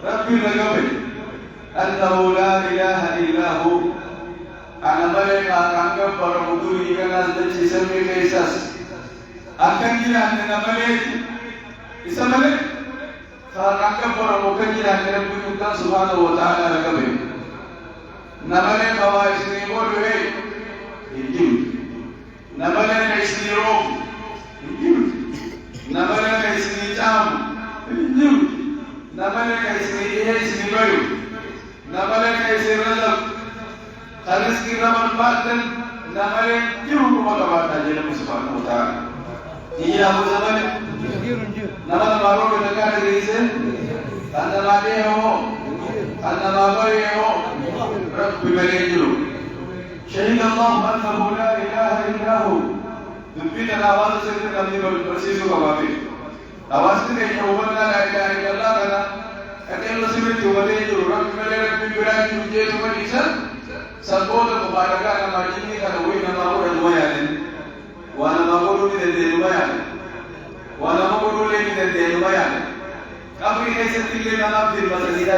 ربي لقبل أنه لا إله إلا هو أنا ملك أكانك برمودي كناس دجسم كيساس أكان جيران ملك إسا ملك أكانك برمودي جيران ربي سبحانه وتعالى لقبل نملك خواهشني بولوه إنجيل نملك إسني روح إنجيل نملك إسني جام إنجيل نملك إسني إسني بيو نملك إسني رجل خلص كي رمال باتن نملك جيرو كما كباتا جيرو سبحانه وتعالى إيا أبو زمان نمال مارو بنكار رئيسة أنا مالي هو أنا مالي هو رب مليجلو شهد الله أنه لا إله إلا هو دبينا الأواز سيدنا قديم البرسيس وقبابي أواز سيدنا يومنا لا إله إلا الله لنا أكيد نسيبت ومليجلو رب مليجلو براج جيت ومليسا سبوت مباركة أنا مجيني كنوين ما أقول المياه وأنا ما أقول من المياه وأنا ما أقول من المياه أبي كيف تقول لنا في المسجد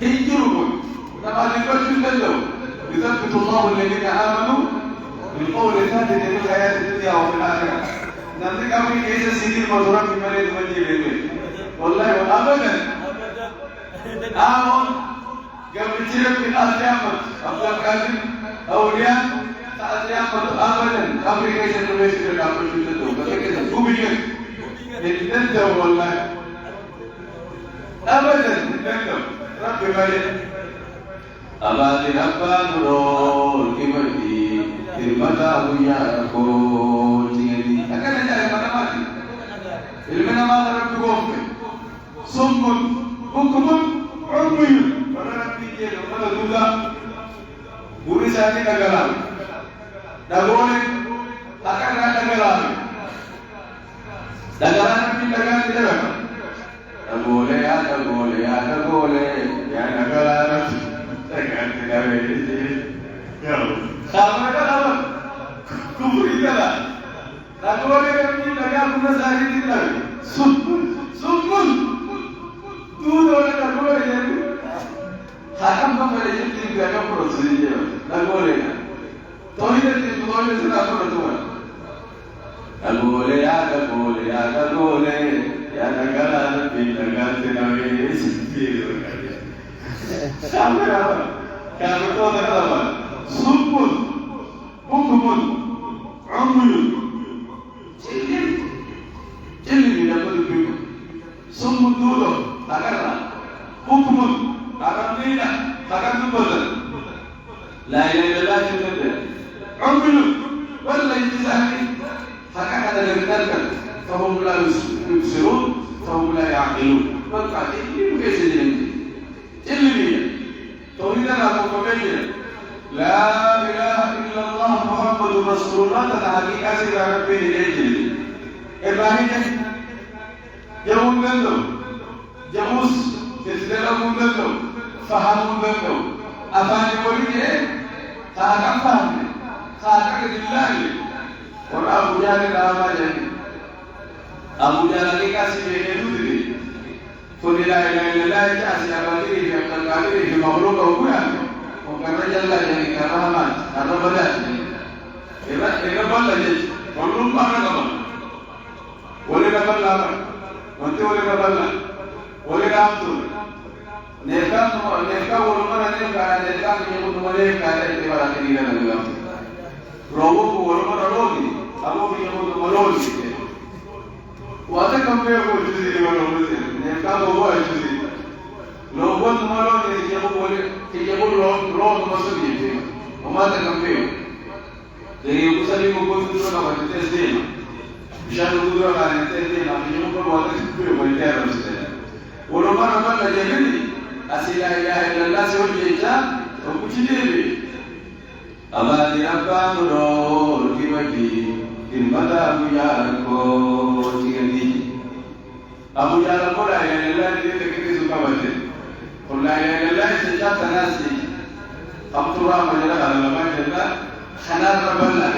هيجرون نما لكل كلو يثبت الله الذين آمنوا بالقول الثابت في الحياة الدنيا وفي الآخرة نملك أمري كيس سيدي المدورة في مريض مجيبين والله أبدا آمن قبل تلك في الأسيامة عبد القادر أولياء الأسيامة أبدا أمري كيس تبيش في الأمر شدته فكذا كوبيا نندم والله أبدا نندم رب مالك أبادي ربان رول كبدي المدى ويا كوتي أكان جاي mana mati ilmنا ما رب قوم صم بكم عمي ورب يجي ولا دولا بوري ساتي نغلام دغول أكان نغلام دغلام في دغلام tidak دغول يا نغلام dengan tidak begitu, sama kan? Kubur itu lah. Lalu orang yang lagi aku sehari tidak, sumpun, tu orang lalu orang yang hakam kamu yang tidak kamu proses dia, lalu orang, tahu ini tu orang yang sudah proses tu. Lalu ya negara pindahan tidak begitu. Sama apa? Kalau tu ada apa? Sumpun, bukumun, amul, cilim tidak boleh begitu. Sumpun dulu, takkanlah. Bukumun, takkan tidak, takkan tu boleh. La ilaha illallah juga. Amul, wala ijazah. Takkan ada dengarkan. Fahum la yusirun, fahum la yaqilun. Maka ini bukan sejenis. إلمية توحيدنا مكملة لا إله إلا الله محمد رسول الله تحقيق أسير ربي الإنجيل إبراهيم يوم نلو جموس تسلم نلو فهم نلو أفاني وليه خاكم فهم خاكم لله ورأبو جال الأعمى جاني أبو جال لكاسي بيهدو قل لا إله إلا الله تعالى أبديه في عبد القادر في مخلوق وكله وكان رجل يعني كرهمان الربلات إذا بلّ جيش كلهم ما نقبل ولا نقبل أمر وأنت ولا نقبل ولا نأمتون نركب ورمنا نركب يقول ملك على إتبار كنيرة نقول روح ورمنا روحي أبو في يقول ملوك وهذا كم يقول جزء من الأمور نكاب هو جزء لو قلت مرة يقول روح مسؤولية وماذا كم يقول يقول سليم يقول تدرنا ما تتزين مشان تدرنا ما تتزين أمي يقول وهذا كم يقول يا رسول ولما نقول لجميل أسيل لا إله إلا الله سوى الجيشان وكتير أبادي ربان رول كبدي المدى بياركو تيجي أبو جال قول لا إله إلا الله دي تكتي سكابته قل لا إله إلا الله سجات ناسي أبطرا مجرى على ما جل خنار ربنا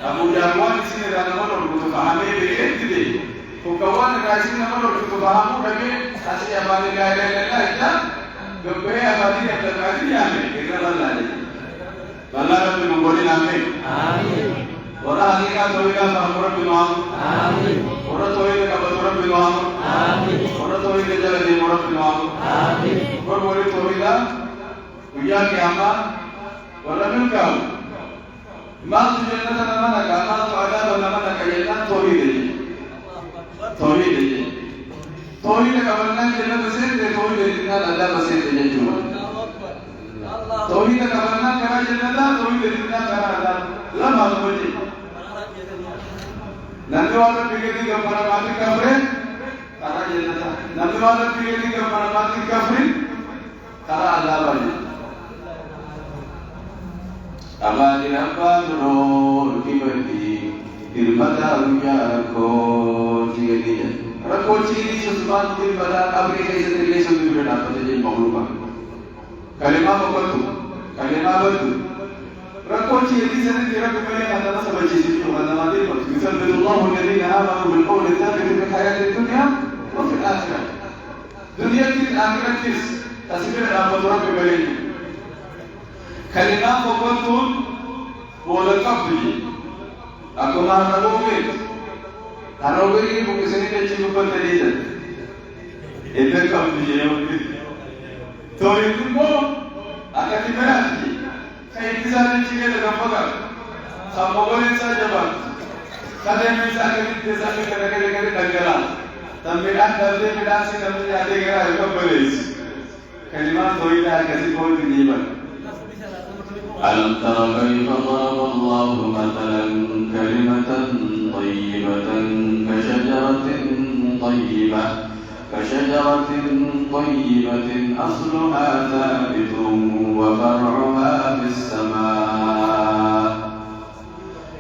Abu Jalwan sini ada nama orang itu fahami begitu deh. Kau kawan ngasih nama orang itu fahamu, tapi kasih apa أمان لا إله إلا الله إذا قبل أبادي أبدي آمين إذا الله رب نقولين آمين ورا حقيقة تويدا فهمر بنوام ورا تويدا كبر بنوام ورا تويدا جلدي مر بنوام ورا تويدا ويا كياما ولا منكم ما تجلنا نمانا كما تعالى نمانا كيلنا تويدا كبرنا جلنا بسيط تويدا جلنا الله بسيط جنجوا تويدا كبرنا كما جلنا تويدا جلنا كما الله لما تويدا नंदवाला पिगेली गमना माती कफरे तारा जन्नत नंदवाला पिगेली गमना माती कफरे तारा अल्लाह वाली अबादी रब्बानो किबती दिलबदा उया को जिगली रखो चीनी सुस्मान दिलबदा अबरे कैसे दिले सुन बेटा पते जे मखलूक कलिमा बकतु कलिमा बतु रखो चीनी से तेरा कुमले अल्लाह समझ चीज को अल्लाह दे يثبت الله الذين آمنوا بالقول الثابت في الحياة الدنيا وفي الآخرة. دنيا الآخرة تسبيح رحمة رب بلين. كلمات وقتون ولا قبلي. أكو ما نروبي. نروبي بكسني تجيب بتريدا. إذا قبلي يوم. تويتمو أكيد مراتي. كيف تزال تيجي لكم سامبولين ساجبان. कदे में जाके जैसा कि करे डगरा तब मेरा दर्दे मेरा से तब जाते गया है कब बोलेस कलिमा कोई ना किसी कोई नहीं बन ألم تر كيف ضرب الله مثلا كلمة طيبة كشجرة طيبة أصلها ثابت وفرعها في السماء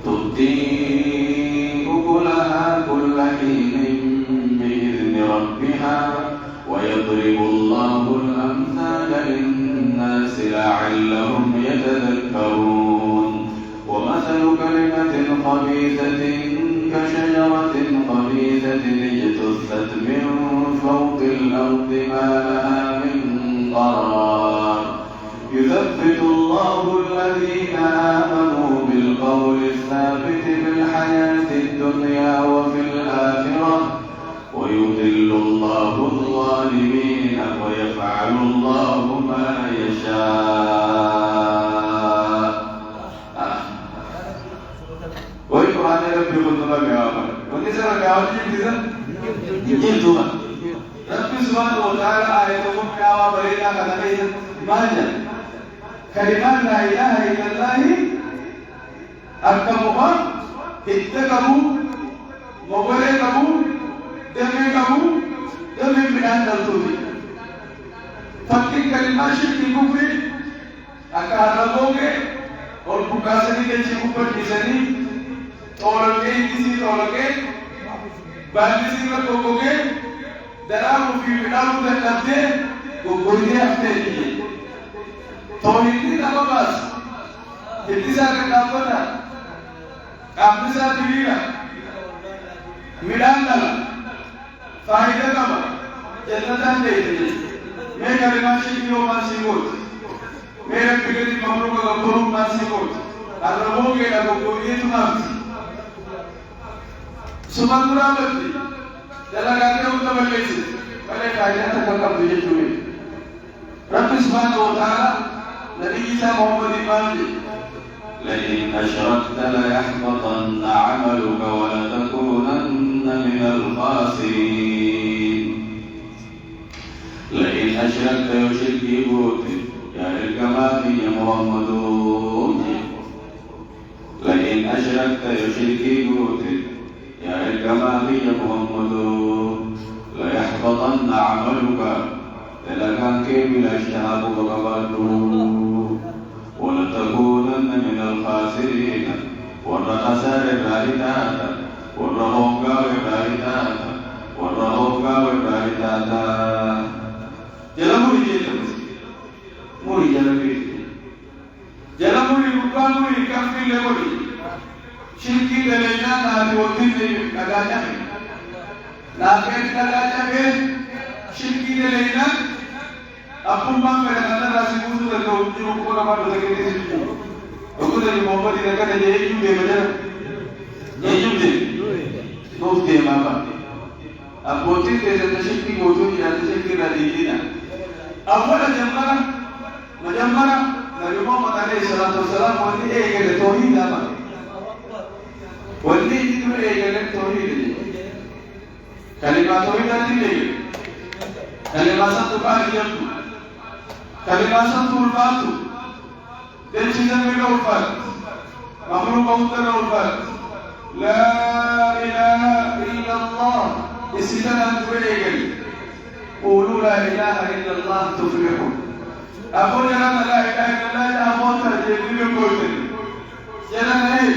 تؤتي كل حين بإذن ربها ويضرب الله الأمثال للناس لعلهم يتذكرون ومثل كلمة خبيثة كشجرة خبيثة اجتثت من فوق الأرض ما لها من قرار يثبت الله الذين آمنوا بالقول الثابت في الحياة الدنيا وفي الآخرة ويذل الله الظالمين ويفعل الله ما يشاء. وهي قرآن ربي خطبة جوابا ونسأل جوابا جلدوا ربي سبحانه وتعالى آياتكم جوابا برينا كتبين ماجا كلمات لا إله إلا الله أكمها اتقوا مغلقوا دمقوا دم بدان دلتوي فكي كلمات شرك كفر أكارلوगे और बुकासनी के चिकुपर किसनी तोड़के किसी तोड़के बांधिसी में कोकोगे दरा मुफी बिडालू दे गोगोइने अपने लिए तोड़िनी नमकास इतनी सारे कापना कापने साथ दिया मिलान डाला फायदा कमा जन्नतान दे दे मैं कलिमाशी की वो मासी बोल मेरे पिगली ममरू का गबरू मासी बोल अरबों के लगो ये तुम्हारी सुमंदरा बत्ती जला गाते उतना बल्ले से पहले फायदा तक कब तुझे चुने रब्बी सुभान व तआला नबी ईसा मोहम्मद इमाम لئن أشركت ليحبطن عملك ولتكونن من الخاسرين. لئن أشركت يشرك بوتي يا الكمال يا محمد. لئن أشركت يشرك بوتي يا الكمال يا محمد ليحبطن عملك لكان كامل اشتهاب وقبله ولتكونن من الخاسرين. والخسار الراهدات والرهوكا والراهدات والرهوكا والراهدات جلموني جلموني موني جلموني جلموني بكانوني كافي لموني شركي دلنا نادي وطني نجاجا ناكين نجاجا شركي لينا أقوم ما فعلنا راسي موسى لو يروح كنا ما نتكلم تيجي أقول لك محمد إذا كان يجيب بمجال يجيب نوف دي ما بعد أبوتي تيجي شركي موجود يا شركي نادينا أول مجمرة نبي محمد عليه الصلاة والسلام ولي إيه قال توحيد أما ولي يقول إيه قال توحيد كلمة توحيد هذه كلمة سنتبع اليوم كلمة سنتبع dan cinta mereka ulfat makhluk kautan ulfat la ilaha illallah isitan anturegal qulu la ilaha illallah tuflihun aku jangan la ilaha illallah aku terjadi berkoten jangan naik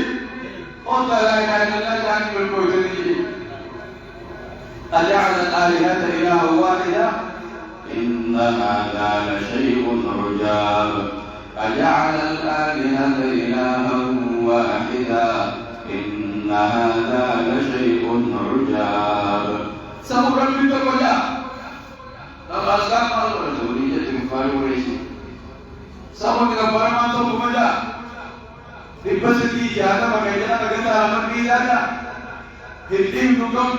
oh la ilaha illallah jangan berkoten ini aja'al al-alihata ilaha wahida inna hadha la syai'un ujab أجعل الآلهة إلها واحدا إن هذا لشيء عجاب سأقول لك وجاء الأسلام الرسولية الفاروريسي سأقول لك برما توقف وجاء لبسكي جاءنا وكيجانا لكتا أمر جاءنا هدين نكم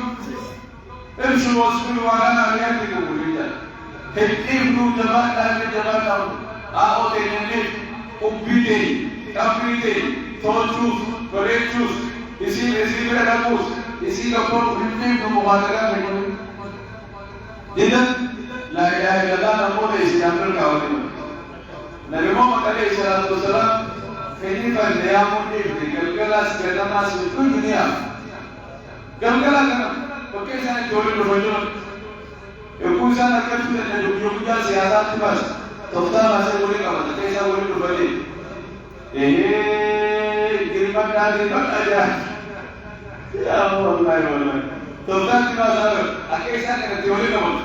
امشوا واسكوا وعلانا علياتكم وليدا هدين نكم جمال Aku tenang umpite, kapite, tochus, berechus, isi berabus, isi kapur umpite membuatkan mereka. Jadi, la ilaha illallah namun isi ambil kawan. Nabi Muhammad alaihi salatu wasallam ini pada amun ini galgalas kedama suku dunia. Galgalas kan, pakai sana jual jual. Ekor sana kerja dan jual siasat bas. Tofta masih boleh kawan, tapi saya boleh berbalik. Kiriman aja. Ya Allah. Tofta di masa, akhirnya saya kena teori kawan.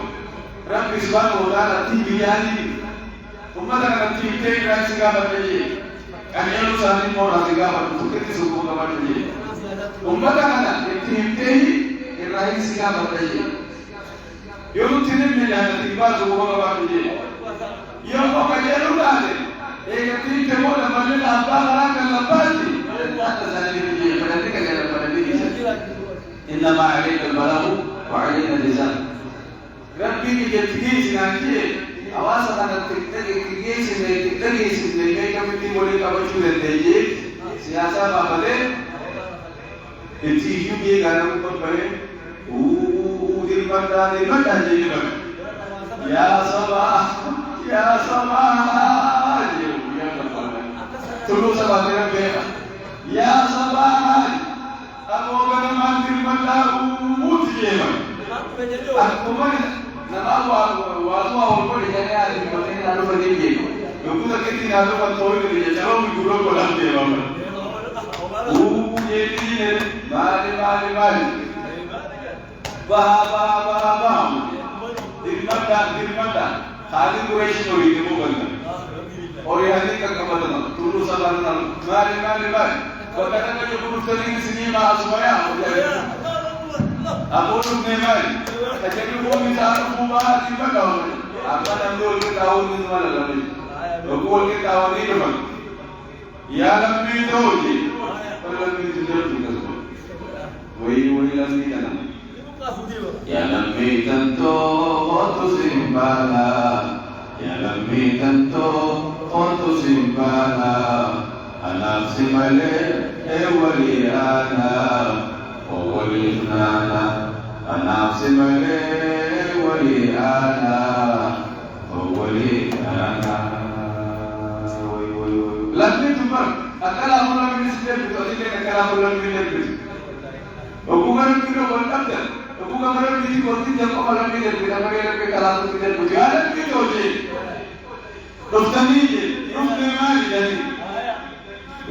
Rabbi subhanahu wa ta'ala tibi yani. Umat akan tibi yang segala macam. Kami yang usaha ini mau segala macam. Kita suku kawan ini. Umat akan tibi yang lain segala macam. Yang tidak melihat tiba suku kawan ini. Yang kajian ulama, ketika mula mengenal apa orang lepasi, ada satu dia berarti kajian pada diri sendiri. Inna ma'alika al-balagh wa 'alaina al-lisan. Rabbi dijadikan nanti awas akan terjadi kami boleh kamu sudah terjadi siasa apa deh? Itu juga kalau kita boleh, di mana jadi ya sabah. Ya sabah, tulu sabah terang ya sabah, aku akan mandir mandaru mutiara. Aku mana nama waktu awal pun dia ada di mana ada berdiri. Aku tak kira ada waktu itu dia cakap guru kolam dia mana. Jadi mari. Bah. Dirmata. खाली कुरैशी नोरी के वो बंदा और यहाँ की का बंदा तुरु सलाना मारे बताना का जो पुरुष करेंगे सिनेमा आसमाया हो जाएगा अब वो लोग नहीं मारे अच्छा कि वो मिसाल को बाहर नहीं बताओ आपका नाम बोल के ताऊ नहीं वाला लगे तो बोल के ताऊ नहीं बन या लंबी तो जी पर लंबी तो जरूर नहीं वही लंबी का नाम Ya lambi tanto otu simbala, ya lambi tanto otu simbala, anak simale ewaliana, owalifnana, anak simale ewaliana, owalifnana. Lambi cuma, akal aku lambi sendiri, betul tidak akal aku lambi sendiri. Hubungan kita kontak kan? Bukan mereka di kursi jam apa lagi dan kita mereka kalah tu tidak berjalan kita je. Dokter ni mari jadi.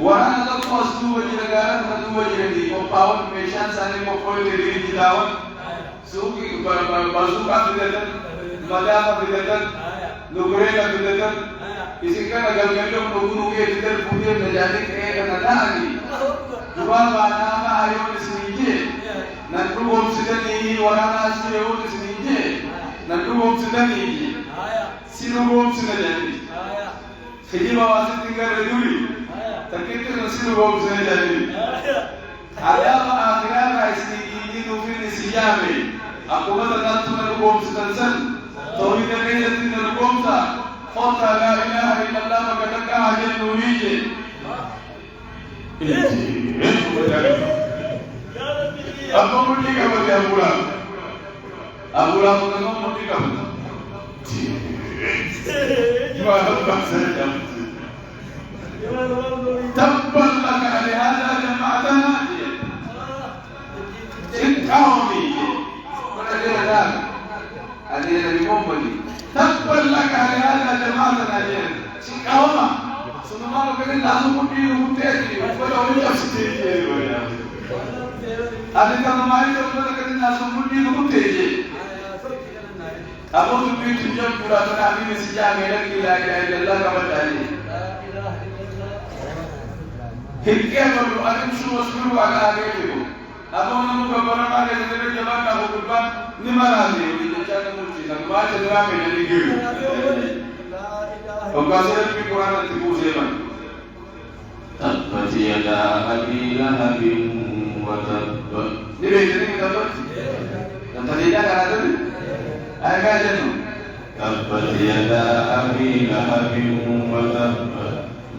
Warna tu postu bagi negara satu bagi di. Power mission sana power diri di dalam. Suki basukan tidak, madam tidak, nugre tidak. Isi kan agak mendung nunggu tidak punya menjadi kaya dan lagi. Jual barang ayo di sini. Nanti bom sedang ini orang asli orang sini. ندوم سدني سينوم سدني خديمة واسط تنقل ردولي تكتر سينوم سدني على ما آخرها رئيسين وفي النسيامي أقوم تنتظر ندوم سدنسن توحيد كيد ندوم تا خط لا إله إلا الله فكتك أهل نوريجي أبو مولي كبر يا أبولا أبولا مولي مولي كبر ما هذا سيد تبا لك لهذا جمعتنا انتهوني ونجل ذلك هذه المؤمنين تبا لك لهذا جمعتنا انتهونا سنما لكن لازم كتير وتأتي ولا ويجي هذه كلمات يقول لك إن الناس مولين وتيجي. أبو سبيل تجمع كلا تنامي مسجع ملك لا إله إلا الله كما تعلم. هكذا بلو أدم شو مسلو على أبيه. أبو نمو كبرنا ما كذا جماعة أبو كبار نماراني ويجعل مولين ما تدرى من الجيل. وكاسر في القرآن تبوزيما. تبت يدا أبي لهب وتب. Ini dapat. Dan tidak ada. Agak jenuh. تبت يدا أبي لهب وتب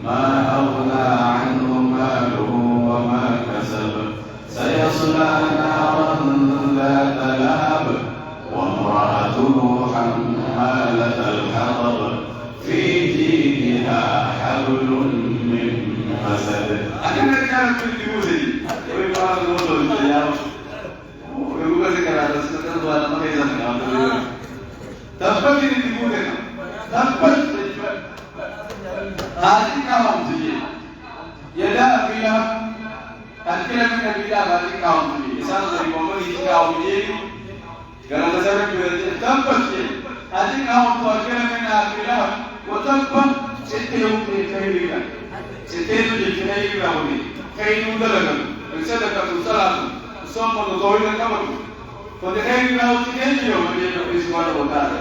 ما أغنى عنه ماله وما كسب سيصلى نارا ذات لهب وامرأته حمالة الحطب في جيدها حبل من مسد. Akhirnya kan berdibusi. Orang ngomong dia. Ibu kasih kerana sekarang dua nama kita sekarang. Dapat ini dibuat. Dapat. Hati kaum sih. Ya dah bila. Akhirnya kita bila hati kaum sih. Isam dari momen ini kaum ini. Kerana saya berjaya dapat sih. Hati kaum tu akhirnya kita bila. Walaupun setiap kehidupan. Setiap kehidupan ini. Kehidupan dalam. الصدقة والصلاة الصوم والطهور الكبر فدخل الله تجيء يوم يجي سبحانه وتعالى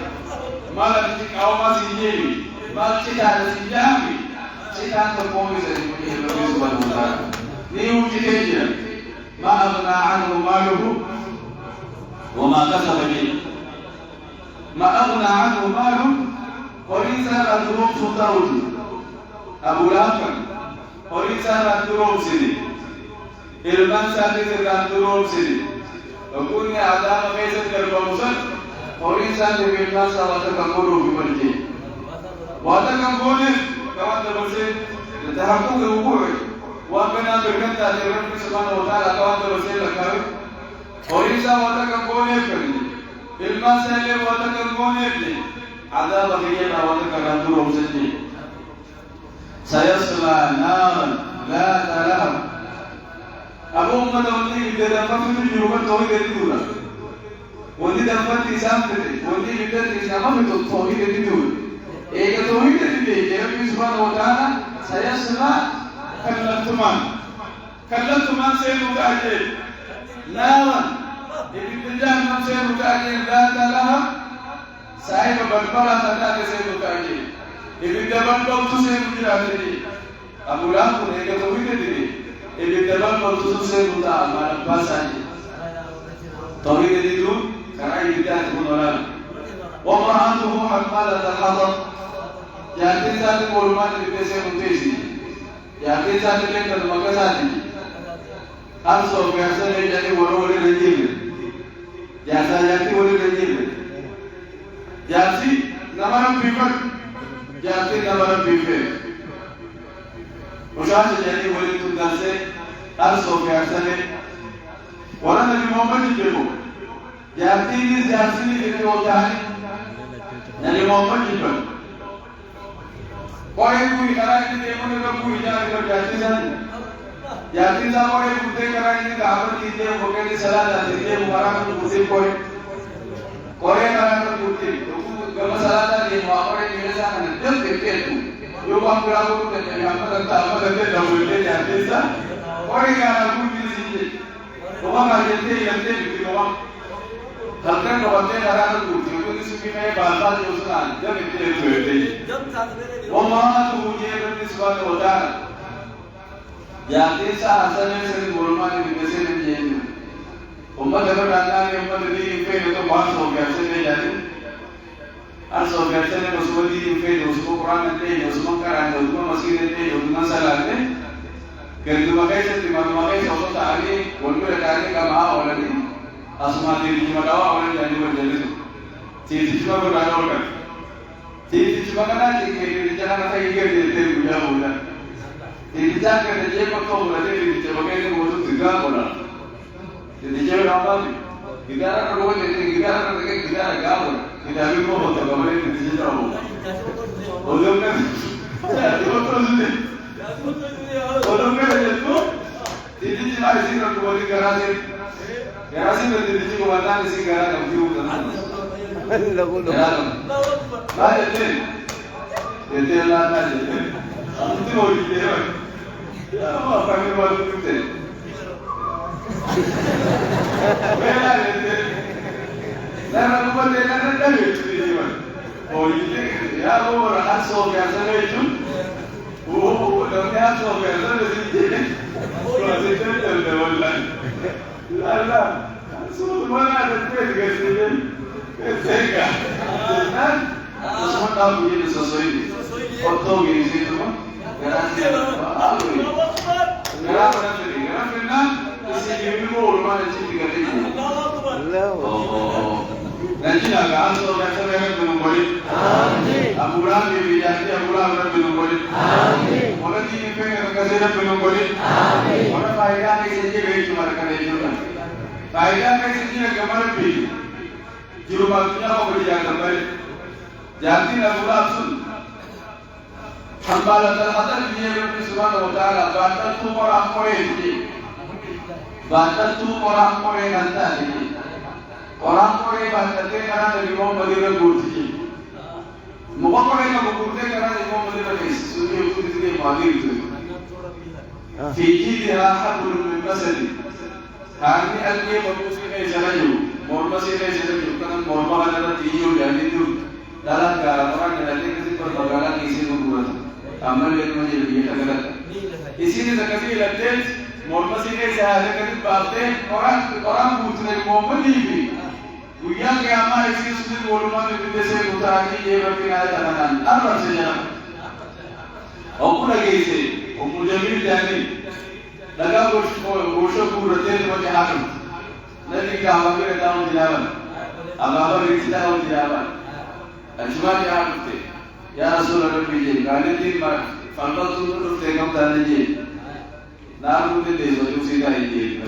ما لا تجيك أو ما تجيء ما تجيء تجيء تجيء تقوم بسبب سبحانه وتعالى نيو تجيء ما أغنى عنه ماله وما كسب به ما أغنى عنه ماله وليس الدروب سلطان أبو لهب وليس الدروب سيدي ilman saati terkan turun sini. Lakunya ada mengejut kerbausan. Orang saati ilman sahaja kanguru dipergi. Wajah kanggunya kawan terbersih. Terhaku kerubuh. Wajahnya berkata terang Subhanahu Wa Taala kawan terbersih lekar. Orang sahaja kanggunya pergi. Ilman sahaja wajah kanggunya pergi. Ada bagian wajah kanggunya turun sini. Saya selana la talam. Abu Muhammad wali bidara fakir juga tauhid itu lah. Wali dapat Islam itu, wali bidara Islam itu tauhid itu. Eka tauhid itu dia Subhanahu Wa Taala saya semua kallat tuman saya muda aja. Lawan ini penjam saya muda aja. Data lah saya berbalas data saya muda aja. Ini dapat waktu saya muda aja. Abu Lahab eka tauhid itu. Ibu dalam waktu saya muda malam pasang. Tauhid itu karena ibadah pun orang. Wamra'atuhu hammalat al-hatab. Yakin satu korban di desa Muntesi. Yakin satu yang termakasati. Harus biasa jadi orang-orang rajin. Jasa jadi orang rajin. Jasi nama pifat. Jasi nama pifat. Usaha jadi wali tunggal se harus biasa ni. Orang Nabi Muhammad itu jati ni jasi ni itu orang Nabi Muhammad itu. Orang itu kerana ini dia mana kamu hilang itu jati sana. Jati sana orang itu kerana ini kabar kita bukan di salah dan dia orang itu putih koi. Koi kerana itu putih. Kalau salah dan dia orang ini sana dia fikir tu. Yo bang berapa tu tadi apa tentang dah boleh jadi sah. Orang yang aku di sini, orang yang jadi itu orang. Halkan orang yang ada tu, itu سكينة بعض يوصلان جم يتلقي وما توجيه رب سبحانه وتعالى جاتي سأسنة سن بولمان بكسر الجن أمة تبرأنا أمة دين فين تو باس هو كسر جاني أرسل كسر مسؤول دين فين مسؤول قرآن الدين مسؤول كران مسؤول مسجد الدين مسؤول سلالة كريم مكايس تمام مكايس أصلا تعالي ولكن تعالي كما أولادي أسمع دين جماعة أولادي جاني وجلسوا تيجي شو أقول أنا أقول تيجي شو أنا تيجي جانا نتاعي كذي تيجي بيجا ولا تيجي جانا كذي جاي مكتوب ولا تيجي جاي مكايس موجود تيجا ولا تيجي جاي نامي kita ada dua jenis kita ada gaul kita ambil mau foto gambar ini di sini apa? Odong kan? Foto sini. Odong kan itu? Jadi cuma di sini aku balik garasi. Garasi berarti di sini kemana di sini garasi kamu jauh kan? Lah jadi, jadi lah jadi. Itu mau di mana? Ya apa kami mau di sini? Lara lupa dengan anda itu di mana? Oh ini ya orang asal biasa itu. Oh orang asal biasa itu. Kalau itu tidak boleh. Lara asal mana ada kerja sini? Kerja. Jangan semua tahu ini sesuai ini. Foto ini sih tu mah. Garansi apa? Garansi isi ilmu ulama isi tiga ini. Oh. Nanti agak asal biasa mereka menunggu. Abulan di biasa abulan mereka menunggu. Orang di pengen kerja menunggu. Orang faedah ni sini beri cuma kerja juga. Faedah ni sini kemana beri? Juru bantunya mau beri jangan beri. Jangan abulan sun. Hamba terhadap dia Rabbi Subhanahu Wa Taala bantu orang Quraisy. Bantu orang Quraisy nanti. Orang Quraisy bantu kerana dari Imam Madinah Gurti. Muka Quraisy nak Gurti kerana Imam Madinah Gurti. Sunnah Gurti Madinah itu. Fiji dia habul min masjid. Hari alki manusia ini jalan. Muhammad ini jalan. Kerana Muhammad adalah tiyu dan itu dalam orang yang dari perbekalan isi nubuat. Amal yang menjadi dia tergerak. Isi ni sekali laten, Muhammad ini sehari kali bahagian orang bukan Muhammad ini. Yang amal isi sudah volume itu desa utara ini berarti ada tangan. Apa saja? Aku lagi isi, aku jamil jadi. Laga bosho kurate macam hakim. Nanti kawan kita tahu jalan. Agak berisik tahu jalan. Cuma dia hakim. Ya Rasulullah biji, kali ini falta tu tegam tadi je. Namun tu desu tu sida je.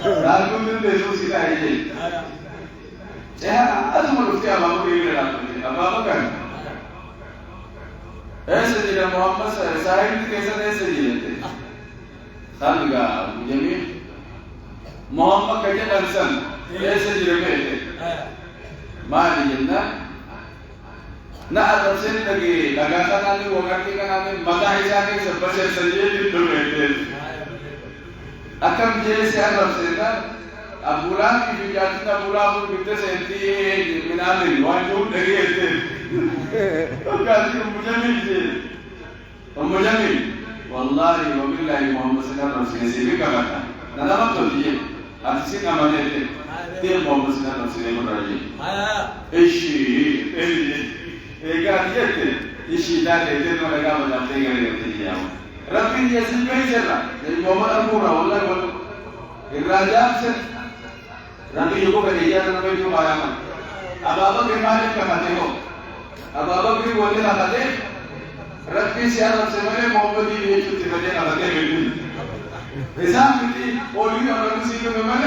Namun tu desu sida je. Saya asal malu tiap apa ini apa kan? Jadi Muhammad saya ini kisah jadi. Saya juga jadi Muhammad kerja dansan. Jadi. Mari jenna. Na adapsin lagi lagatan natin wakati ka natin magkahisanin sa pasya sa jeli dumetin. Akam jeli si adapsin na abulan ibigati na bulan mo bigta sa enti minalin wajud lagi enti. Kasi umujamil jeli. Umujamil. Wallahi wa billahi Muhammad sallallahu alaihi wasallam ka kata. Nalaman to jeli. Asin naman enti. Dia Muhammad sallallahu alaihi wasallam. Ishi. Ega diete, ishi date itu mereka mendapat dia. Rapi dia sendiri saja. Jadi Muhammad Al-Qura, Allah Allah. Raja sen. Rapi juga kerja dengan itu bayar. Apa kemarin kemana ho? Apa boleh nak ada? Rapi siapa sebenarnya Muhammad ini itu sebenarnya nak ada begitu. Esam ini orang orang sih tu memang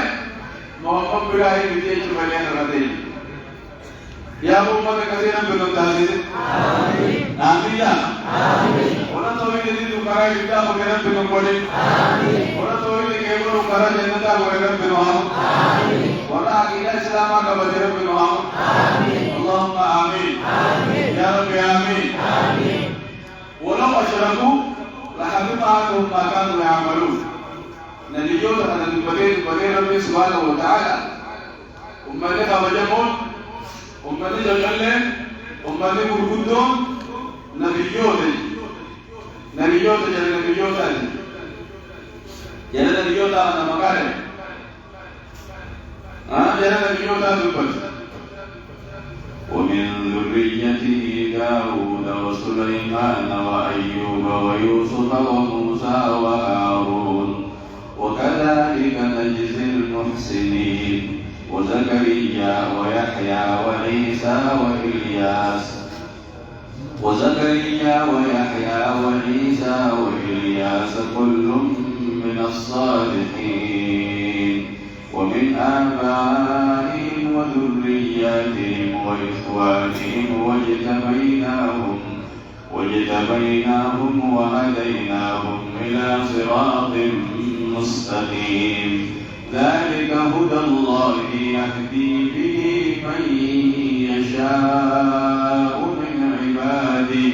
Muhammad berakhir itu sebenarnya nak ada. Ya Muhammad kasihan berdoa. Amin. Amin ya. Amin. Orang tua ini itu karena kita mengenal penumpang. Amin. Orang tua ini keburu karena jannah mengenal penumpang. Amin. Orang kita Islam agak berjalan penumpang. Amin. Allahumma amin. Amin. Ya Rabbi amin. Amin. Walau asyaraku, lahatu ma'akum makan ya'malu. Nanti juga ada di Rabbi Subhanahu Wa Taala. Umatnya kawajamun. أمني جلالين أمني بركضون نبيوتي جل نبيوتا أنا مكانه جل نبيوتا دبت ومن ذريته داود وسليمان وأيوب ويوسف وموسى وهارون وكذلك نجزي المحسنين وزكريا ويحيى وعيسى وإلياس كل من الصالحين ومن آبائهم وذرياتهم وإخوانهم واجتبيناهم وهديناهم إلى صراط مستقيم ذلك هدى الله يهدي به من يشاء من عباده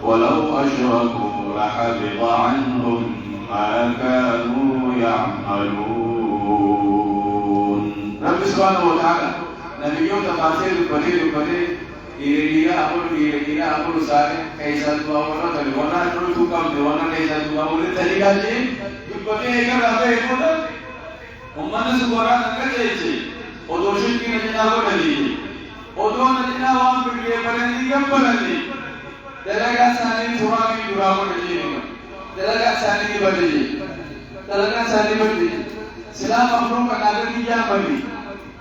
ولو أشركوا لحبط عنهم ما كانوا يعملون رب سبحانه وتعالى نبيون تفاصيل البديل إلى أقول سارة كيسا دعا وانا تلوكم دوانا كيسا دعا ولا تلقى جي يبقى كذا يقول أمنا سبحانه كذا ودوشين كنا جنابو نلي ودون جنابان بقي بلندي كم بلندي تلقى ساني ثرامي درامو نلي تلقى ساني بدي سلام أمرو كنادر كيا بدي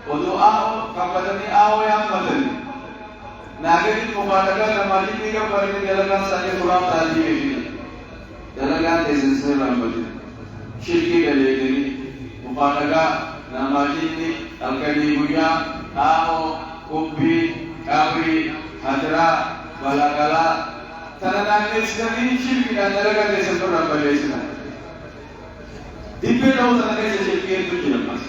ودعاء كبدني آو يا بدني ناقد مباركة نمالي كم بلندي تلقى ساني ثرام تالي بدي تلقى تيسن بدي شركي كلي مباركة نمالي alkali buya ao kubi kabri hadra balagala tananane sini shirki andalaga desa to rambalesna dipe lo tanane shirki entu jiramas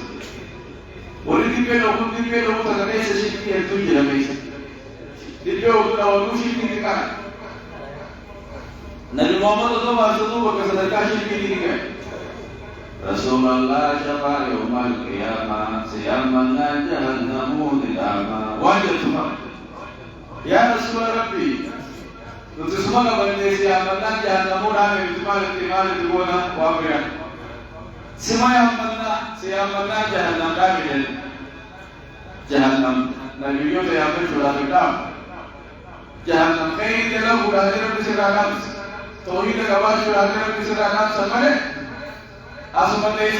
ori dipe lo tanane shirki entu jiramas dipe o to shirki dikana nabi muhammad sallallahu alaihi wasallam ka sadaka shirki dikana Rasulullah syafa'a yaumal qiyamah siyaman jahannamu dilama wajah Tuhan ya Rasulullah Rabbi untuk semua benda siyaman jahannamu nami timali tibona wabira semua yang mana siyaman jahannam kami dan jahannam Nabi Yusuf yang bersurah hitam jahannam kain dalam budaya berserakan tauhid kabar surah berserakan sama asumate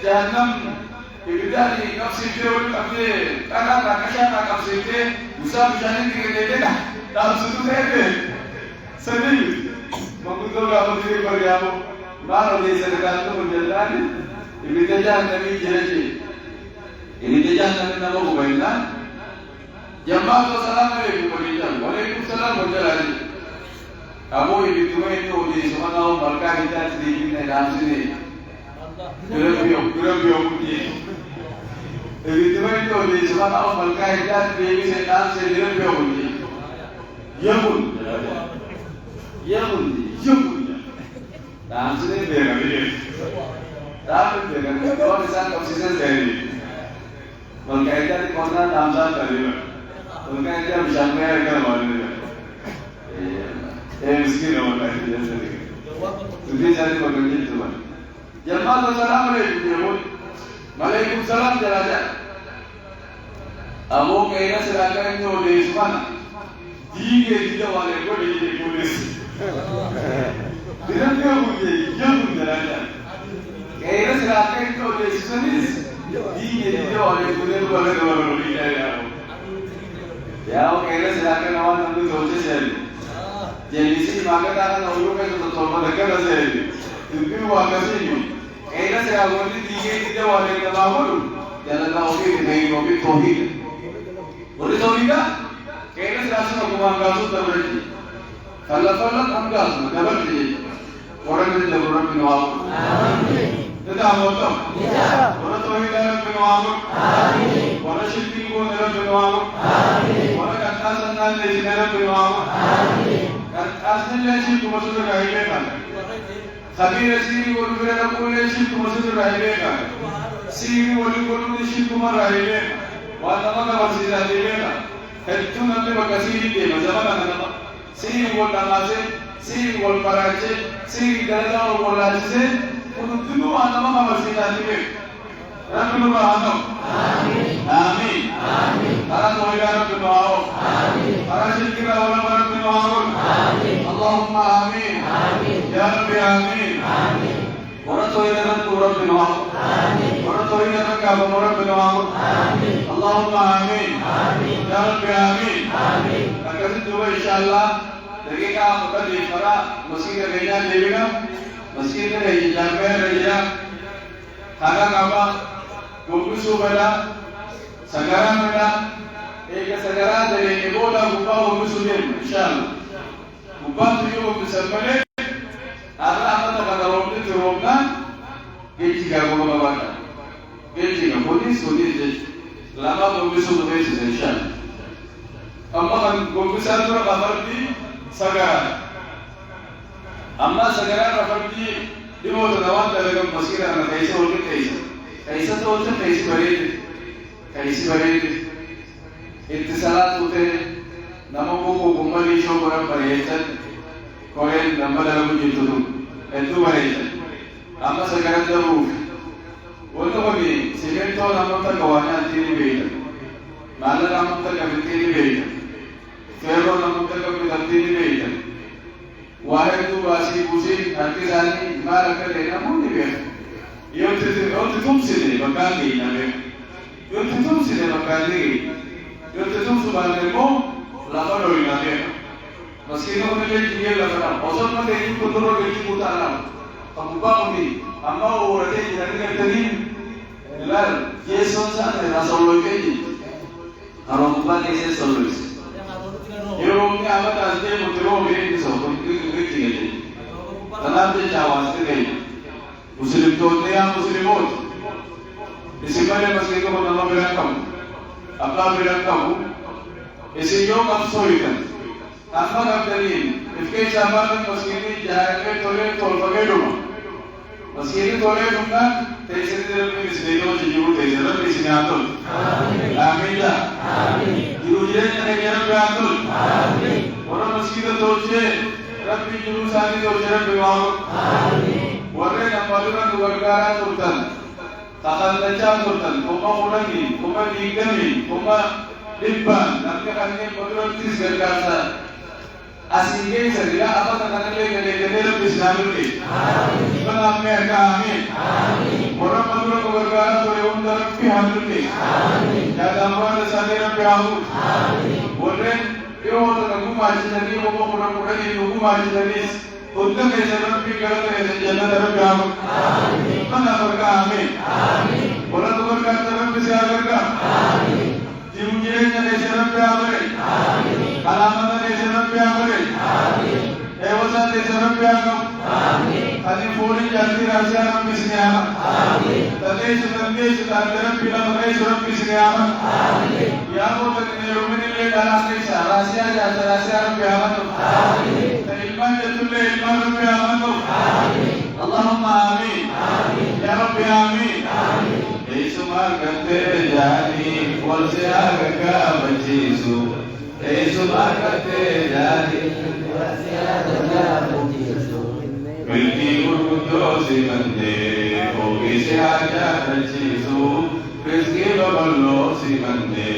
jahannam ibidari nafsite ul kabde kana rakashana kabsite musa bijane tigede na tamsutu tebe sabi magudo ga bodire pariyamo maro de serkan to jallani ibide jahannami jeje ibide jahannami namo gobaina jamaat assalamu alaikum wa alaikum salam wa jalali abo ibitume to di subhanahu barka hidat di ne ramsine Kurang puji. Itu itu di sekolah awal kaitan bagi setan sendiri puji. Ya pun. Dalam sini bega dia. Tapi bega kalau misalnya konsisten dari berkaitan di kota dalam dari berkaitan bisa mereka mana. Miskin orang dia sendiri. Jadi jadi bekerja itu mana. Jemaah assalamualaikum ya bun. Waalaikumsalam jalaja. Amo kayaknya silakan nulis mana? Tiga tidak wale kau di tulis. Tidak dia punya, dia pun jalaja. Kayaknya silakan nulis tulis. Tiga tidak wale tulis wale ya. Ya, kayaknya silakan awak nanti tulis jadi. Jadi sih maka tangan orang kan untuk tolong mereka saja. Itu wakasih. Kayaknya saya awalnya tiga wale kelamar, jalan kau ini mobil tohid. Boleh tohid tak? Kayaknya saya rasa aku manggasu terberji. Kalau manggasu terberji. Orang itu orang pinawal. Amin. Tidak mau orang tohid orang pinawal. Amin. Orang syirki pun orang pinawal. Amin. Orang kata sandan orang pinawal. Amin. Aslinya syirki maksudnya kayak kan? خبير سيري والبرد أقول شيء مسجد رايبينا سيري والبرد شيء كم رايبينا وأنا ما كبر سيدا رايبينا هتون أبي بكسيري دي مزمان أنا سيري والنمازة سيري والبراجة سيري درجة والبراجة ونتنو أنا ما كبر سيدا رايبينا رب العالمين آمين آمين آمين أنا تويا رب العالمين آمين أنا شكرا ولا رب العالمين آمين اللهم آمين آمين يا رب آمين آمين ورتويا رب العالمين آمين ورتويا رب العالمين آمين اللهم آمين آمين يا رب آمين آمين أكيد دوبا إن شاء الله دقيقة مقدمة فرا مسجد رجال ليبنا مسجد رجال खाना काबा गुब्बुसु बला सगरा बला एक सगरा दे एबोला गुब्बा गुब्बुसु दे इंशाअल्लाह गुब्बा तुझे गुब्बुसु बले आला आला तक रोमने तो रोमना गेजी का गुब्बा बला गेजी का सोनी दे लामा गुब्बुसु दे इंशाअल्लाह अम्मा गुब्बुसु तो खबर दी सगरा अम्मा सगरा खबर दी Ibu terdapat dalam masyarakat anak kaisa oleh kaisa tu oleh kaisa berit, intisalat tu nama buku kumpali show orang berit, koren nama dalam itu berit. Amma sekarang tu, untuk kami semento nama terkawan antri berit, malah nama terkawan antri berit, ferro nama terkawan antri berit. Wahai tu basi pusing nanti sani malah kerana mau ni ber. Yang tertutup sini bakal ni nabe. Yang tertutup sini bakal ni. Yang tertutup sebagai mau lama doi nabe. Meski tu mereka dia lama. Pasal mereka ini kontrol kerja mutaran. Pembuka mudi. Amma orang ini jadi kerja Lalu Yesus sana rasa lagi. Kalau bukan Yesus solusi. Yorongnya apa tadi mutero beri disokong itu tanam je Jawa sendiri. Muslim tu dia Muslimot. Isipannya masih itu nama berakam. Apa berakam? Isi yo kapsoikan. Apa kapterin? Ifke zaman masih ini jalan toleh tol pakai rumah. Masih ini toleh rumah. Teisir dalam ini sedikit macam juru teisir dalam ini sini atul. Amin lah. Amin. Juru jenis yang kita berakul. Amin. Orang masih itu toleh. Rabbi juru sani toleh berawal. Amin. Orang yang maluran keluarga sultan. Takkan baca sultan. Koma ulangi, koma digami, koma liban. Nanti kami maluran tis berkasa. Asyik saja apa tentang lele Islam ini. Amin. Benar mereka amin. Amin. Orang maluran keluarga toleh undang pihak ini. Amin. Jangan orang sadar pihak. Amin. Orang itu orang masih lagi orang itu masih lagi. Untuk kehidupan pikiran kehidupan dalam pihak. Amin. Benar mereka amin. Amin. Orang keluarga dalam pihak mereka. Amin. Jiwanya kehidupan pihak mereka. Amin. Alamat kehidupan pihak mereka. Amin. Ewasan kehidupan pihak mereka. Amin. Tadi poli jadi rahasia bisnisnya. Amin. Tadi sudah dalam pihak mereka bisnisnya. Amin. Ya Allah tadi rumit ini dalam kisah rahasia jadi rahasia pihak mereka. Amin. Ilman jatuhlah ilman pihak mereka. Amin. Allahumma amin. Amin. Ya Rabbi amin. Amin. Isumar kate jani walsiar kabajisu. Isumar kate jani walsiar kabajisu. Bilki urdosi mande hogi se aja bajisu. Rizki babalo si mande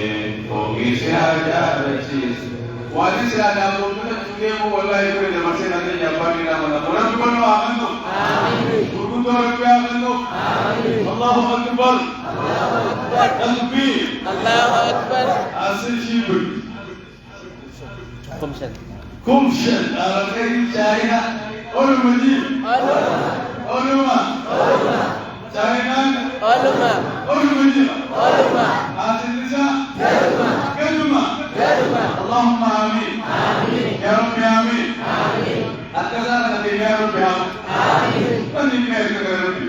hogi se aja bajisu. Wali se ada pun juga wallahi kau dah masih nanti jawab ni nama. Orang tu mana aman tu? Amin. Guru tu orang tu aman tu? Amin. Allahu Akbar. Allahu Akbar. Takbir. Allahu Akbar. Asal syibu. Kumshan. Kumshan. Al-Khairi China. Orang majib. Oluma. China. Oluma. Orang majib. Oluma. Asal Nisa. Geluma. Allahumma amin. Amin. Ya Rabbi amin. Amin. Akasan nanti ya Rabbi amin. Amin. Nanti ya Rabbi.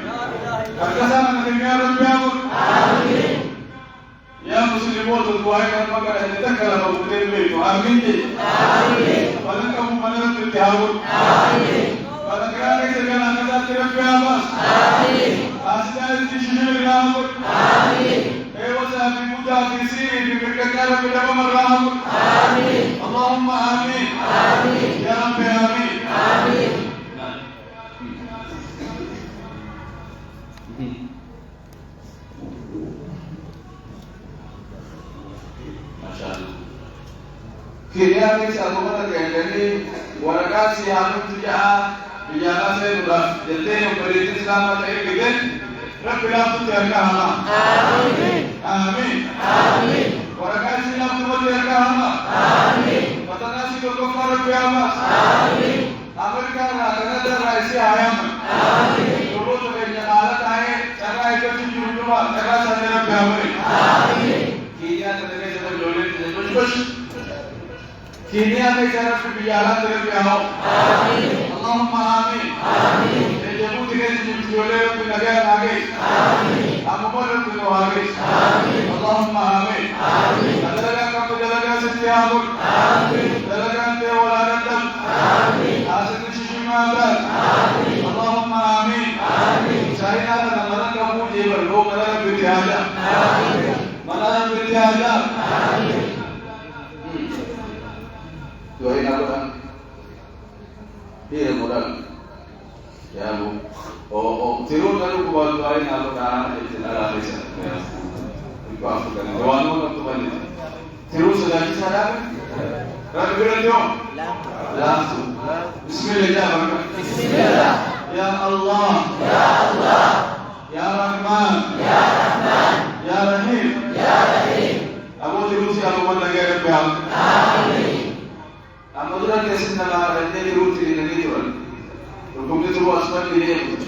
Akasan nanti ya Rabbi amin. Ya Muslimun tuai kan maka kita kalau betul betul amin. Amin. Malah kamu mana tertihaur. Amin. Malah ورقة كيسر كان أخذت ربي عباس آمين أسجاد تشجير الرحمة آمين أيوة سافي متافسين في بركة رب لهم الرحمة آمين اللهم آمين آمين يا رب آمين آمين ما شاء الله كيريا كيس أبونا كأنني ورقة سيانو تجاه بيانا سيدنا جلتين وبريد إسلام تأيي كذن رب لا تتركها آمين آمين آمين ورقة سيانو تتركها آمين فتناسي الكفار بياما آمين أمريكا كندا رئيسي عام آمين شروط الجمالات آئے چرا ایک جنوبا چرا سنجر بياما آمين كينيا تدري سبب لولين تجمش كينيا كيسارة بيالا ترى بياو آمين اللهم آمين آمين جبوت كيس جمسولة بنجار ناقي آمين أمبر بنواري آمين اللهم آمين آمين أدلنا كم دلنا ستيامور آمين دلنا تيولا ندم آمين آسن ششماتا آمين اللهم آمين آمين ساينا نمرنا كم جيبر لو مرنا بيتياجا آمين مرنا بيتياجا آمين doain aku kan iya modal ya bu tirun kan aku bawa doain aku kan itu adalah bisa itu aku kan doain aku balik tirun sudah bisa dah kan bilang dia langsung Bismillah Bismillah ya Allah ya Allah ya Rahman ya Rahman ya Rahim ya Rahim aku tirun si aku mendengar bilang amin أمودنا كيسنا لا رجال يروتي لنيجون ركوب تبوا أسماء ليه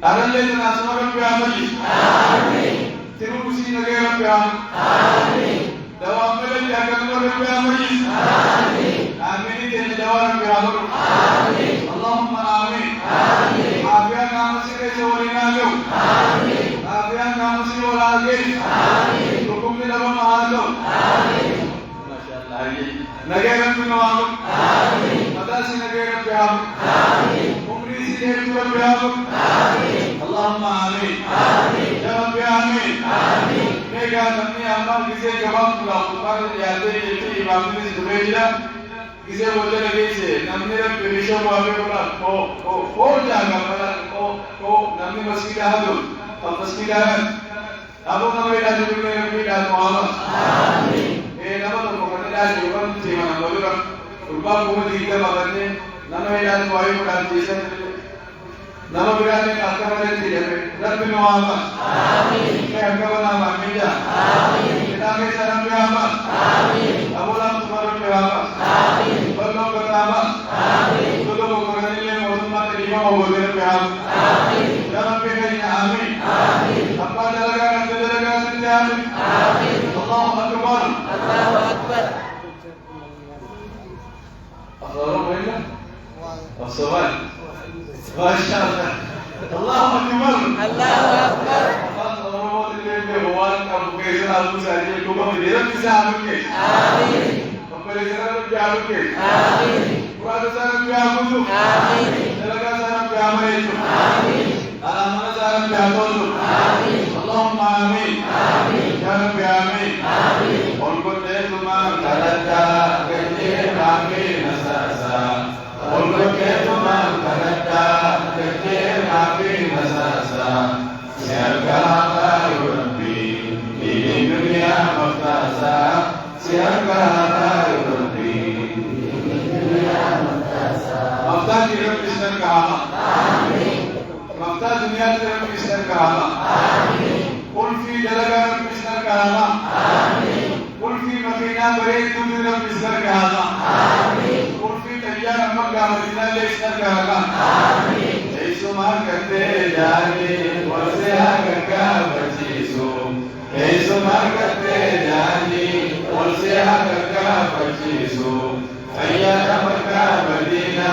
أنا اللي تناسب ربي أمي آمين تروسي نجى ربي آمين دوام ملك أكمل ربي أمي آمين آمين تاني دوام ربي آمين اللهم آمين آمين أبيان نامسي كسورينا له آمين أبيان نامسي ولاجي آمين ركوب تبوا مهاجو آمين ما شاء الله نجينا بنوام آمين مدرسة نجينا بيام آمين عمري سيدنا بيام آمين اللهم آمين آمين يا رب آمين آمين نجا نمني أمام كيسة جواب لا أقول يالله يجي إمام نيجي دبيجلا كيسة بوجه لكيسة نمني رب بريشة بوابه بولا كو جانا بولا كو نمني مسجد هذا مسجد هذا أبو نبي لا جبريل نبي لا محمد آمين nama tu bukan ada jualan cuma nama tu kan, urban bukan tiga bagian, nama ini ada dua bukan tiga, nama berani kakak berani tiga, Rabbi Muhammad, Amin, kakak nama Amida, Amin, kita kami salam Muhammad, Amin, Abu Lam Sumar Muhammad, Amin, Balong Bernama, Amin, Tujuh bukan ini Muhammad lima bukan Muhammad, Amin, dalam pihaknya Amin, Amin, apa dalagan sendiri Amin, Amin, Allahu Akbar. الله أكبر أخبرهم إلا الصوال ما شاء الله الله أكبر الله أكبر أخبرهم اللي هو أبو كيسر أبو سعيد كوكا مدير بسامك آمين أقبل سلام بيامك آمين قرآن سلام بيامك آمين تلقى سلام بيامك آمين أنا سلام بيامك آمين اللهم آمين آمين يا رب آمين آمين Olkotuma karata kecil kami nasasa. Olkotuma karata kecil kami nasasa. Siapa Rabbi di dunia maktasa. Siapa Rabbi di dunia maktasa. Makta di Rabbi Islam kahama. Amin. Makta dunia di Rabbi Islam kahama. Amin. Ulfi jalaga Rabbi Islam kahama. Amin. قل في مكينا بريد تدير بسر كهذا آمين قل في تجار مكة مدينة لسر كهذا آمين جيسو ما كتے جاني ورسها ككا بچيسو جيسو ما كتے جاني ورسها ككا بچيسو أيّا مكة مدينة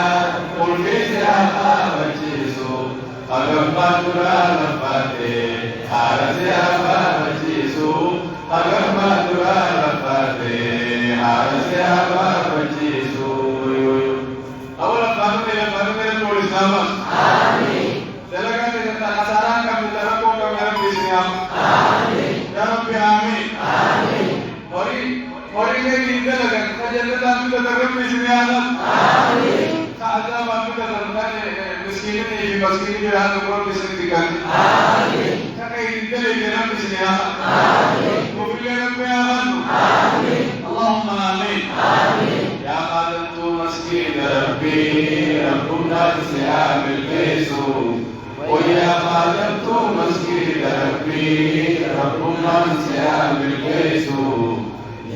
قل في سها بچيسو أغم باتورا لفاته حارسها بچيسو agar madura lafate harusnya apa becisu awal kamu tidak tolis nama ربي سبحانه آمين تعالى ما بك مسكين في مسكين هذا ربي سبحانه آمين كأي دليل ربي سبحانه آمين وفي ربي آمين اللهم آمين آمين يا خالد مسكين ربي ربنا سيام الكيسو ويا خالد مسكين ربي ربنا سيام الكيسو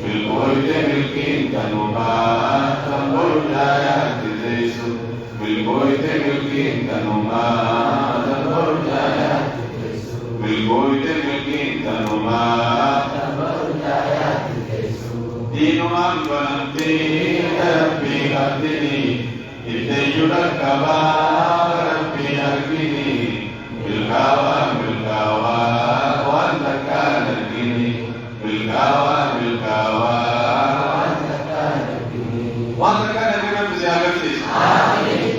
في القرد ملكين كنوما تنظر جايات زيسو في القرد ملكين كنوما تنظر جايات زيسو في القرد ملكين كنوما تنظر جايات زيسو دين من ونمتي ربي قدني إذن الكبا ربي أرقني بالكاوى وأنت كان الجني بالكاوى وأنت كان الجني بزيادتي آمين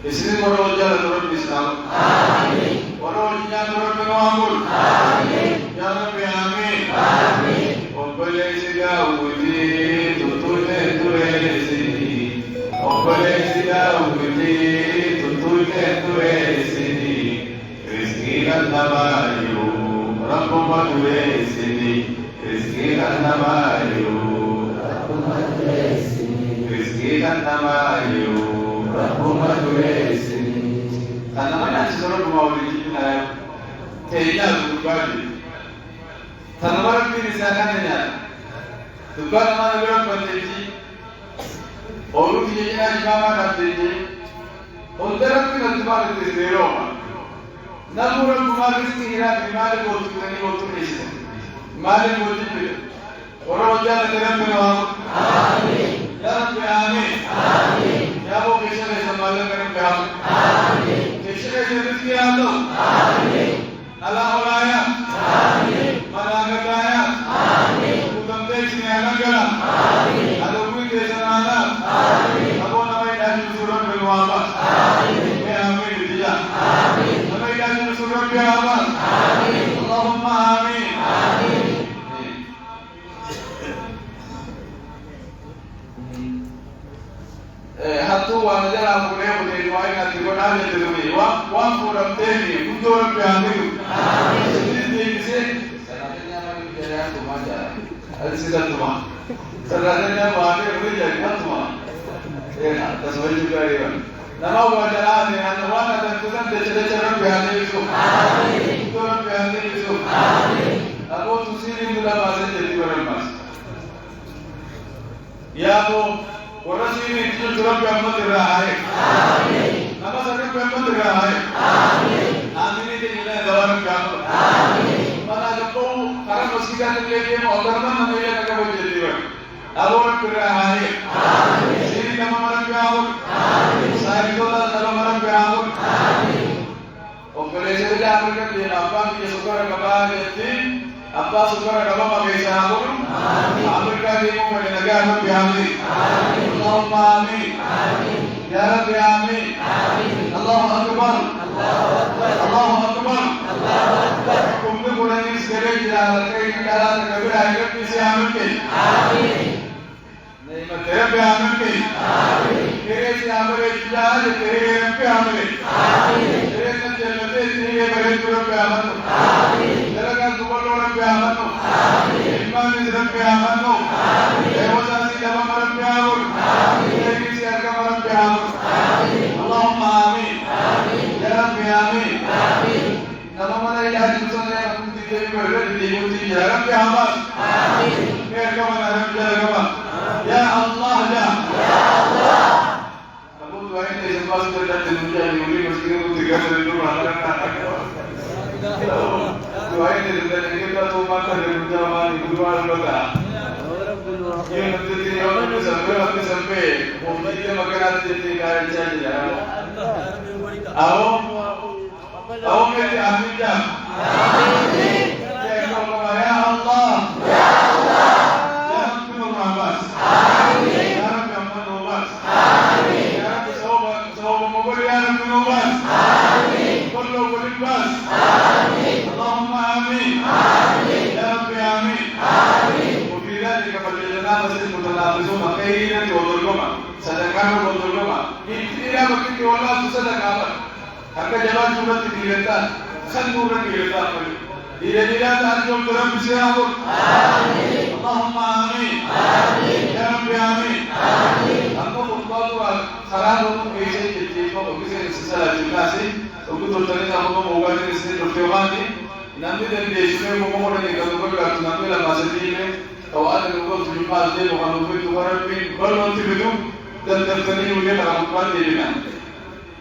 اسم ورجال رب الإسلام آمين ورجال رب المعمول آمين يا رب آمين آمين وبليس داودي تطلع تريسني وبليس داودي تطلع تريسني رزقي النبايو رب ما تريسني رزقي النبايو رب ما تريسني رزقي النبايو رب ما تريسني أنا ما نحس رب ما ولدنا تيجي بالبادي تنظر في نساءنا تقال ما نقول بندجي أولو تيجينا جماعة بندجي أندرك من التبار تزيروما نقول الكمال استهراء بمال بوتكني بوتكنيسة مال بوتكني ورجال تربنا آمين يا رب آمين آمين يا أبو كيشنا سمالا كرم آمين كيشنا سيدك يا الله آمين الله ولايا آمين ملاكايا آمين وتمتيشني أنا كلا آمين أدوكي كيشنا آمين أبو نوي داخل سورة بالوابا آمين يا آمين ديا آمين نوي داخل سورة بالوابا آمين اللهم آمين آمين hatu wanajala mkulemo ni waina tigonale tumi wa furamteni kutoa piamiru amin sanadnya mari bicara tumaja alisida tuma sanadnya mari bicara tuma ya tasawwur juga ya nama wajala ni anawana dan tuhan dece-dece piamiru amin kutoa piamiru amin abu tusiri mula base jadi bermas ya bu ورسول الدين رب أحمد الرعاية آمين نما سرق أحمد الرعاية آمين آمين دين الله دوار كامل آمين منا جبو كرم مسجد اللي مقدرنا من اللي نكبر جديد أبو رب الرعاية آمين سيري نما مرم بيعمل آمين سائر دولا نما مرم بيعمل آمين وكليس الله أمريكا دين أبان كي سكر كبار الدين أبا سكر كبار ما بيسامون أمريكا دين مو نجار بيعمل آمين اللهم آمين آمين يا رب آمين آمين الله أكبر الله أكبر الله أكبر الله أكبر كم بقولني سكري جلال كي كلام كبير أيضا بيسي آمين آمين نعم رب آمين آمين كريسي آمين جلال كريسي رب آمين آمين كريسي جلال كريسي رب آمين آمين كريسي كبر رب آمين آمين إيمان رب آمين آمين يوسف جبا رب آمين اللهم آمين آمين يا رب آمين آمين نما من إله جل يا رب تجيب برد تجيب يا رب آمين يا كمان رب يا الله يا الله أبو دعائي تجمع سبحان الله يقولي مسكين وتجمع النور على دعائي تجمع توما تجمع يقولوا على الله ये मतलब ये अपने संपे उम्मीद मगर देते कार्य चल रहा आओ आओ मेरे आमीन जा आमीन या अल्लाह या अल्लाह या रब मोहम्मद आमीन या रब मोहम्मद आमीन या रब सोब मगर या रब मोहम्मद आमीन كله بالباس آمين اللهم آمين آمين يا رب آمين آمين وفي ذلك فليتنافس المتنافسون ثم خيرا وظلما صدقان وظلما إلى وقت والله صدقا حتى جبان شبت ديرتا خلوا ديرتا إلى ديرتا أنتم ترى بسيابر اللهم آمين يا رب آمين أنتم الله خراب وكيسة تجيبوا وكيسة سلسلة جلاسي وكتب تنين أمام موجودين سنين رفيقاني نامي دليل ممكن يكذبوا كاتو نامي لما سدينه أوقات نقول في المال ده وقالوا في توربين كل ما تبدو تنتظرين وجه الأموال دينا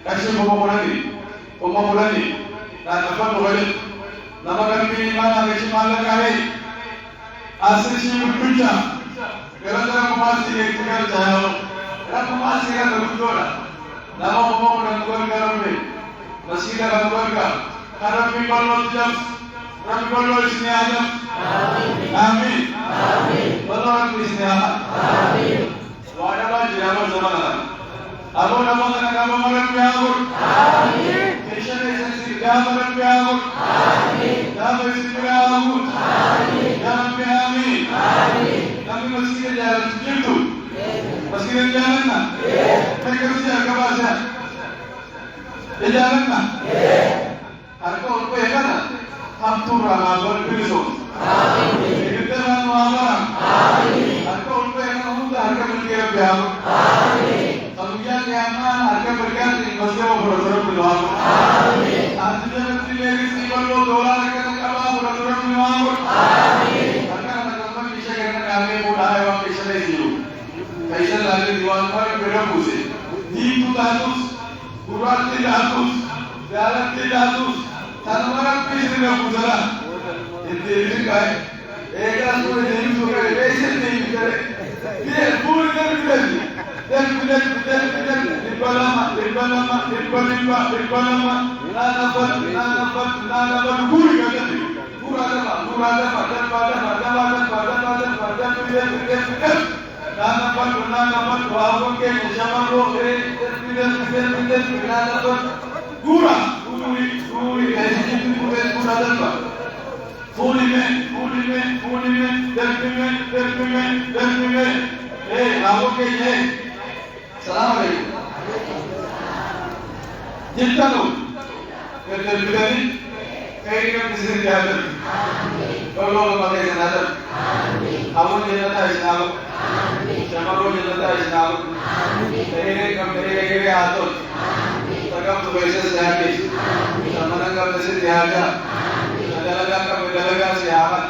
كشف ممكن لا نفهم غير nama kami mana kesimalan kami asal sih berkuda kerana masih ekor jauh kerana masih ada berkuda nama orang kami masih ada berkuda kami kalau jam kami kalau isni aja amin kalau isni aja wadah baju apa zaman Abu nama kamu orang biar Kesha sih kamu orang biar Nama istimewa Nama kami kami masih jalan itu masih jalan na mereka masih agak bahasa jalan na harga orang apa na hamtur ramal berisau kita nama apa harga orang yang kita harga berkira biar Anugerah kiamat harga berganti masih mau berdoa berdoa. Artinya nanti lagi sih kalau doa kita kalau berdoa berdoa. Harga anak-anak bisa kita kami mudah yang bisa dihidup. Bisa lagi diwan per berapus. Itu datus, Quran datus, jalan datus. Tanaman bisa berapus lah. Itu kan. Eka sudah jadi sudah besen ini. Dia pun terjadi. Dan Nana Assalamualaikum. Cinta tu, keterpilih, keinginan disini ada. Kalau pakai jenazah, awal jenazah Islam, Syamaru jenazah Islam, keinginan atur, takkan tu biasa sehat, samaran kau mesti sehat, adalah kau adalah sehat,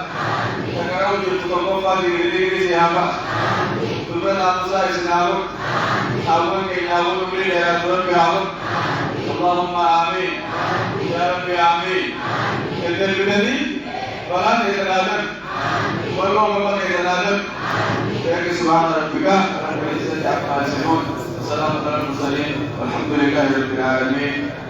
sekarang ujung kau pagi diri sehat. Tuhan Allah Islam, awal beri darah Tuhan awal. Allahumma amin, ya Rabbi amin. Keterpilih ni, balan keterlaluan, balan keterlaluan. Terima kasih juga. Assalamualaikum warahmatullahi wabarakatuh. Alhamdulillahirabbil alamin.